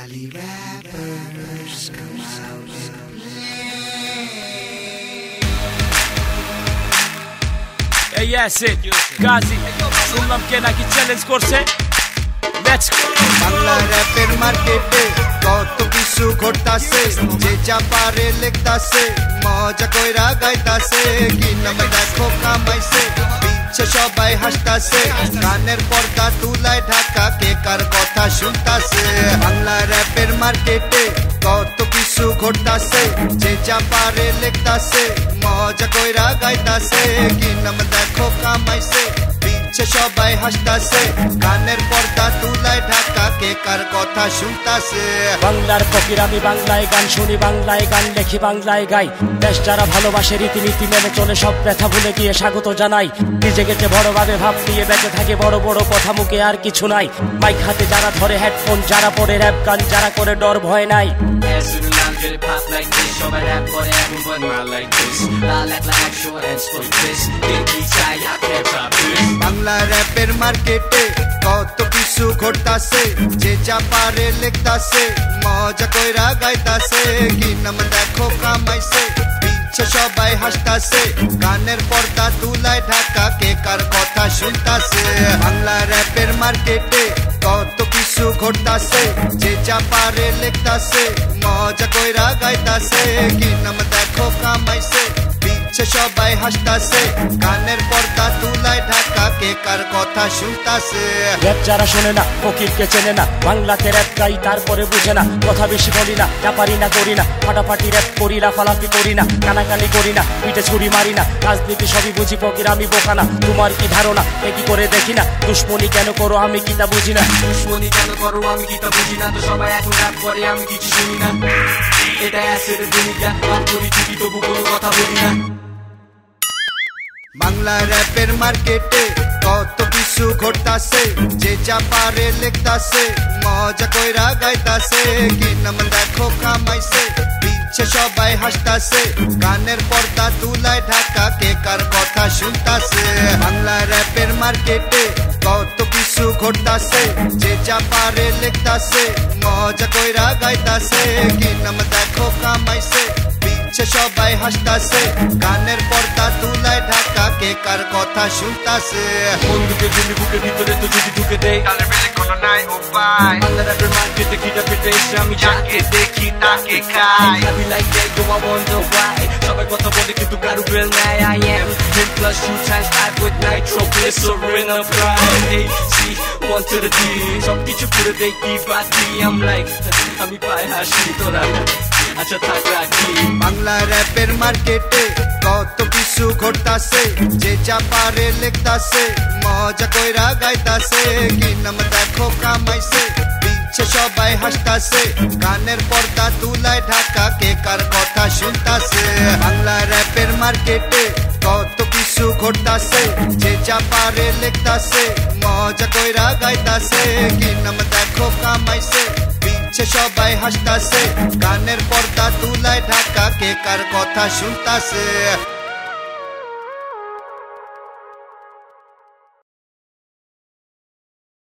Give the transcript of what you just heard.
Cali rappers come out and play. এই acid Gazi শুনলাম কে নাকি চ্যালেঞ্জ করছে। Let's go. বাংলা র্যাপের মার্কেটে কত কিছু ঘটতাছে, যে যা পারে লিখতাছে, মজা কইরা গাইতাছে, কি নাম দেখো কামাইছে, পিছে সবাই হাসতাছে, গানের পর্দা তুলায় ঢাকা, কে কার কথা শুনতাছে। বাংলা র্যাপের মার্কেটে কত কিছু ঘটতাছে, যে যা পারে লিখতাছে, মজা কইরা গাইতাছে, কি নাম দেখো কামাইছে, পিছে সবাই হাসতাছে, গানের পর্দা তুলায় ঢাকা, কে কার কথা শুনতাছে। বাংলার ফকির আমি, বাংলায় গান শুনি, বাংলায় গান লেখি, বাংলায় গাই। দেশ যারা ভালোবাসে রীতিনীতি মেনে চলে, সব ব্যথা ভুলে গিয়ে স্বাগত জানাই। নিজেকে যে বড়ভাবে ভাব দিয়ে বেঁচে থাকে, বড় বড় কথা মুখে আর কিছু নাই। মাইক হাতে যারা ধরে হেডফোন, যারা পরে র্যাপ গান, যারা করে ডর ভয় নাই। বাংলা র্যাপের মার্কেটে কত কিছু ঘটতাছে, যে যা পারে লিখতাছে, মজা কইরা গাইতাছে, কি নাম দেখো কামাইছে, পিছে সবাই হাসতাছে, গানের পর্দা তুলায় ঢাকা, কে কার কথা শুনতাছে। বাংলা র্যাপের মার্কেটে কত কিছু ঘটতাছে, যে যা পারে লিখতাছে, মজা কইরা গাইতাছে, কি নাম দেখো কামাইছে, পিছে সবাই হাসতাছে, গানের পর্দা তুলায় ঢাকা, কে কার কথা শুনতাছে। র্যাপ যারা শোনে না, ফকিরকে চেনে না, বাংলাতে র্যাপ গাই তারপরে বুঝে না, কথা বেশি বলি না, যা পারি না করি না, ফাটাফাটি র্যাপ করি না, ফালাফি করি না, কানাকানি করি না, পিঠে ছুরি মারি না, রাজনীতি সবই বুঝি, ফকির আমি বোকা না। তোমার কি ধারণা এ কি করে দেখি না, দুশ্মনী কেন করো আমি কি তা বুঝি না, দুশ্মনী কেন করো আমি কি তা বুঝি না, তো সবাই এখন র্যাপ করে আমি কিছু শুনি না। এটা অ্যাসিডের দুনিয়া, রাপ করি ঠিকই তবু কোনো কথা বলি না। বাংলা র্যাপের মার্কেটে কত কিছু ঘটতাছে, যে যা পারে লিখতাছে, মজা কইরা গাইতাছে, কি নাম দেখো কামাইছে, পিছে সবাই হাসতাছে, গানের পর্দা তুলায় ঢাকা, কে কার কথা শুনতাছে। বাংলা র্যাপের মার্কেটে কত কিছু ঘটতাছে, যে যা পারে লিখতাছে, মজা কইরা গাইতাছে, কি নাম দেখো কামাইছে, পিছে সবাই হাসতাছে, গানের পর্দা তুলায় ঢাকা, কে কার কথা শুনতাছে। বন্ধুকে গুলি বুকের ভিতরে তো যদি ঢুকে দেয়, তাদের বেলে কোনো নাই উপায়, বাংলা র্যাপের মার্কেটে কিটা পেটে এসে আমি যাকে দেখি তাকে খাই। I be like that, yo, I wonder why. সবাই কথা বলে কিন্তু কারো বেল নাই। I am 10 plus 2 times 5 with nitroglycerin of pride. Hey, see, 1 to the D. সব কিছু করে দেই D-by-D. I'm like, আমি পাই হাসি তোরা, আচ্ছা থাক রাখি। বাংলা র্যাপের মার্কেটে কত কিছু ঘটতাছে, যে যা পারে লিখতাছে, মজা কইরা গাইতাছে, কি নাম দেখো কামাইছে, পিছে সবাই হাসতাছে, গানের পর্দা তুলায় ঢাকা, কে কার কথা শুনতাছে। বাংলা র্যাপের মার্কেটে কত কিছু ঘটতাছে, যে যা পারে লিখতাছে, মজা কইরা গাইতাছে, কি নাম দেখো কামাইছে, পিছে সবাই হাসতাছে, গানের পর্দা তুলায় ঢাকা, কে কার কথা শুনতাছে।